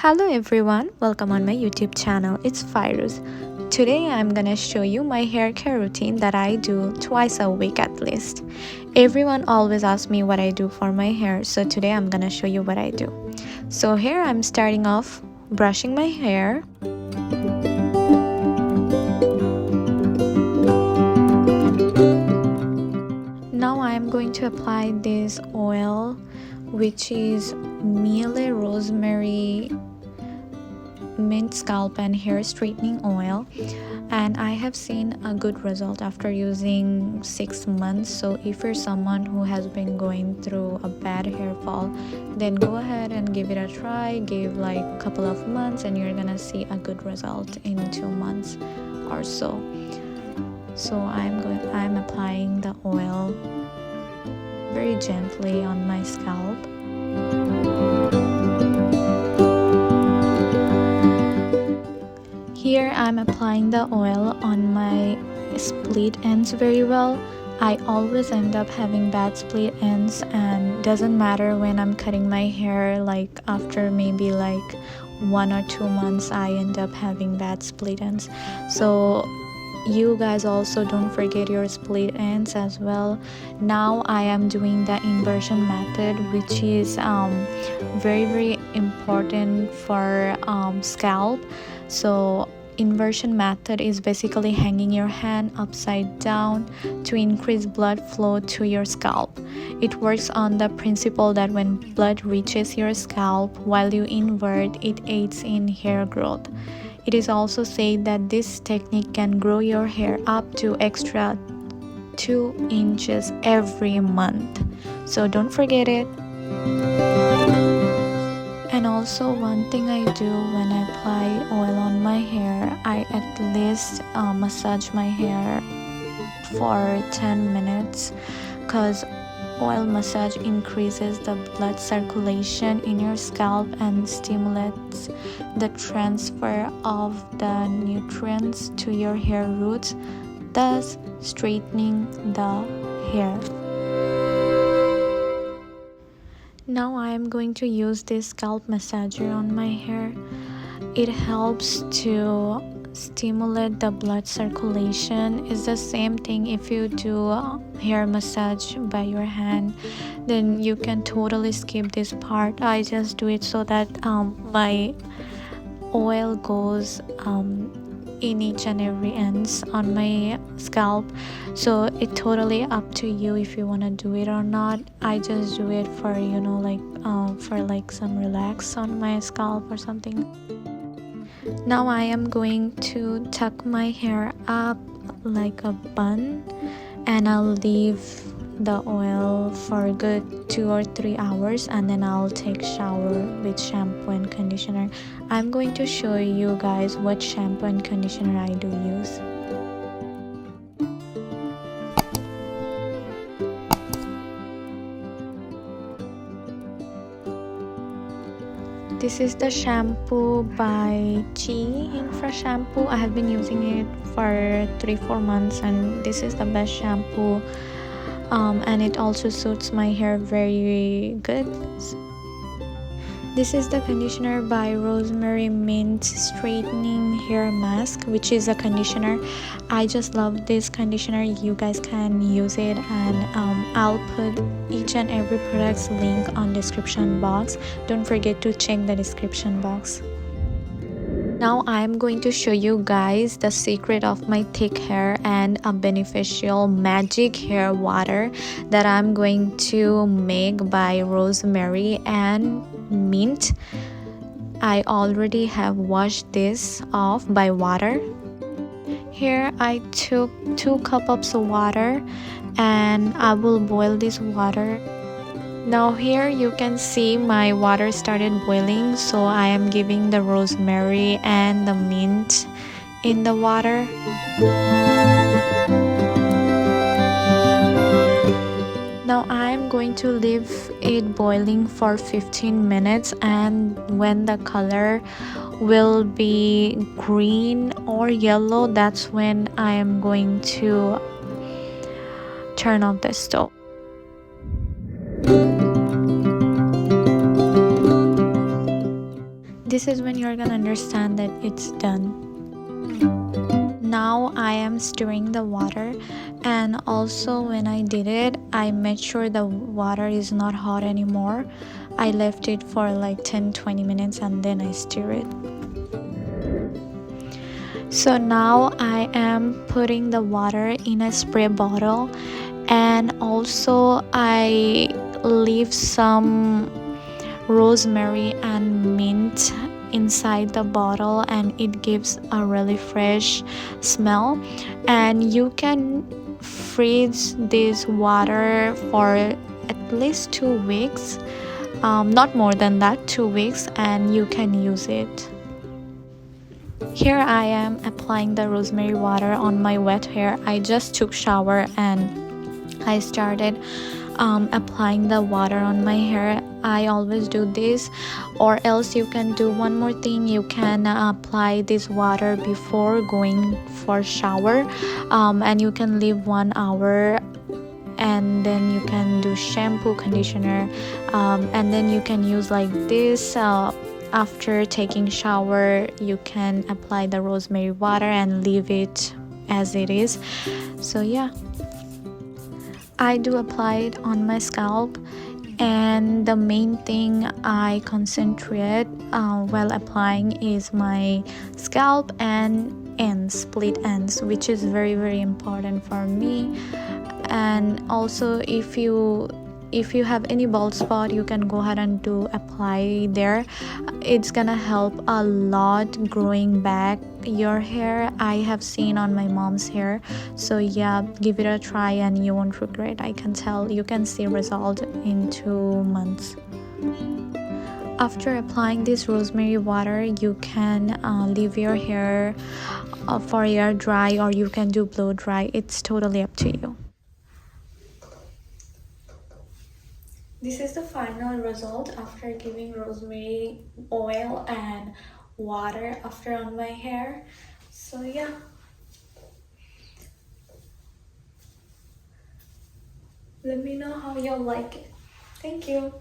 Hello everyone, welcome on my YouTube channel. It's Fairuz. Today I'm gonna show you my hair care routine that I do twice a week at least. Everyone always asks me what I do for my hair, so today I'm gonna show you what I do. So here I'm starting off brushing my hair. Now I'm going to apply this oil, which is Miele Rosemary Mint Scalp and Hair Straightening Oil, and I have seen a good result after using 6 months. So if you're someone who has been going through a bad hair fall, then go ahead and give it a try. Give like a couple of months and you're gonna see a good result in 2 months or so. So I'm applying the oil very gently on my scalp. Here I'm applying the oil on my split ends very well. I always end up having bad split ends, and doesn't matter when I'm cutting my hair, like after maybe like 1 or 2 months I end up having bad split ends. So you guys also don't forget your split ends as well. Now I am doing the inversion method, which is very important for scalp. So inversion method is basically hanging your hand upside down to increase blood flow to your scalp. It works on the principle that when blood reaches your scalp while you invert, it aids in hair growth. It is also said that this technique can grow your hair up to extra 2 inches every month. So don't forget it. And also one thing I do when I apply oil on my hair, I at least massage my hair for 10 minutes, because oil massage increases the blood circulation in your scalp and stimulates the transfer of the nutrients to your hair roots, thus straightening the hair. Now I am going to use this scalp massager on my hair. It helps to stimulate the blood circulation. It's the same thing if you do hair massage by your hand, then you can totally skip this part. I just do it so that my oil goes in each and every ends on my scalp. So it totally up to you if you want to do it or not. I just do it for for like some relax on my scalp or something. Now I am going to tuck my hair up like a bun, and I'll leave the oil for a good 2 or 3 hours, and then I'll take shower with shampoo and conditioner. I'm going to show you guys what shampoo and conditioner I do use. This is the shampoo by Inversion shampoo. I have been using it for 3-4 months, and this is the best shampoo, and it also suits my hair very good. This is the conditioner by Rosemary Mint Straightening Hair Mask, which is a conditioner. I just love this conditioner. You guys can use it, and I'll put each and every product's link on description box. Don't forget to check the description box. Now I'm going to show you guys the secret of my thick hair and a beneficial magic hair water that I'm going to make by rosemary and mint. I already have washed this off by water. Here I took 2 cups of water, and I will boil this water. Now here you can see my water started boiling, so I am giving the rosemary and the mint in the water. Now I'm going to leave it boiling for 15 minutes, and when the color will be green or yellow, that's when I am going to turn off the stove. This is when you're gonna understand that it's done. Now I am stirring the water, and also when I did it, I made sure the water is not hot anymore. I left it for like 10-20 minutes and then I stir it. So now I am putting the water in a spray bottle, and also I leave some rosemary and mint inside the bottle, and it gives a really fresh smell. And you can freeze this water for at least 2 weeks, not more than that, 2 weeks, and you can use it. Here I am applying the rosemary water on my wet hair. I just took shower and I started applying the water on my hair. I always do this, or else you can do one more thing. You can apply this water before going for shower, and you can leave 1 hour, and then you can do shampoo, conditioner, and then you can use like this. After taking shower, you can apply the rosemary water and leave it as it is. So yeah, I do apply it on my scalp, and the main thing I concentrate while applying is my scalp and ends, split ends, which is very important for me. And also if you have any bald spot, you can go ahead and do apply there. It's gonna help a lot growing back your hair. I have seen on my mom's hair. So yeah, give it a try and you won't regret. I can tell you can see result in 2 months. After applying this rosemary water, you can leave your hair for air dry, or you can do blow dry. It's totally up to you. This is the final result after giving rosemary oil and water after on my hair. So yeah, let me know how you like it. Thank you.